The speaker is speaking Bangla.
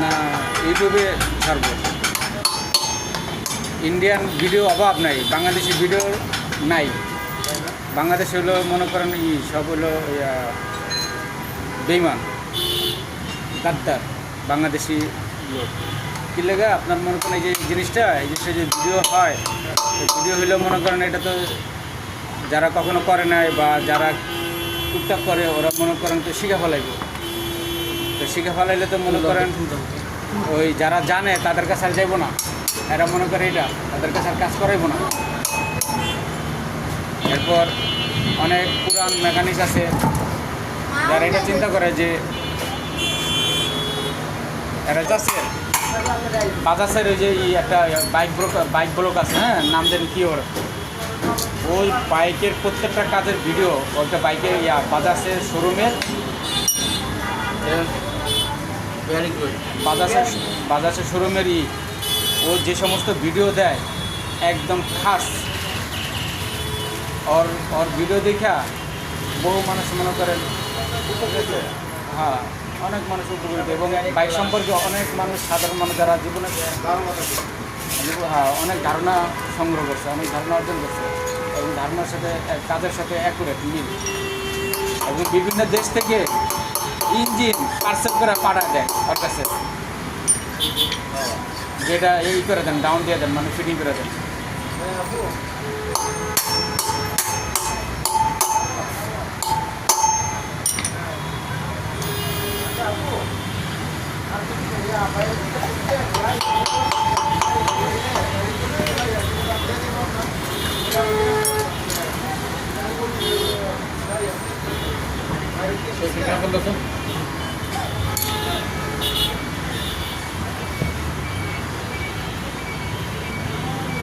না ইউটিউবে ছাড়ব। ইন্ডিয়ান ভিডিও অভাব নাই, বাংলাদেশি ভিডিও নাই। বাংলাদেশে হলো মনে করেন সব হলো বেইমান গাদ্দার বাংলাদেশি লোক। কী লেগে আপনার মনে করেন এই যে জিনিসটা যে ভিডিও হয়, ভিডিও হলেও মনে করেন এটা তো যারা কখনো করে নাই বা যারা টুকটাক করে ওরা মনে করেন তো শিখে ফেলাইব। তো শিখে ফেলাইলে তো মনে করেন ওই যারা জানে তাদের কাছে আর যাইব না, এরা মনে করে এটা তাদের কাছে আর কাজ করাইব না। এরপর অনেক পুরান মেকানিক আছে যারা এটা চিন্তা করে যে এরা যাচ্ছে বাজাজের ওই যে একটা বাইক ব্লক আছে, হ্যাঁ নাম দেন কি ওর, ওই বাইকের প্রত্যেকটা কাজের ভিডিও ওইটা বাইকের বাজাজের শোরুমের বাজাজের শোরুমের ও যে সমস্ত ভিডিও দেয় একদম খাস। ওর ভিডিও দেখা বহু মানুষ মনে করেন হ্যাঁ অনেক মানুষ উপকৃত, এবং বাইক সম্পর্কে অনেক মানুষ সাধারণ মানুষ যারা জীবনে হ্যাঁ অনেক ধারণা সংগ্রহ করছে, অনেক ধারণা অর্জন করছে, এবং ধারণার সাথে কাজের সাথে অ্যাকুরেট মিল। এবং বিভিন্ন দেশ থেকে ইঞ্জিন পার্সেল করে পাঠা দেয় ওর কাছে, যেটা এই করে দেন ডাউন দিয়ে দেন, মানে ফিটিং করে দেন।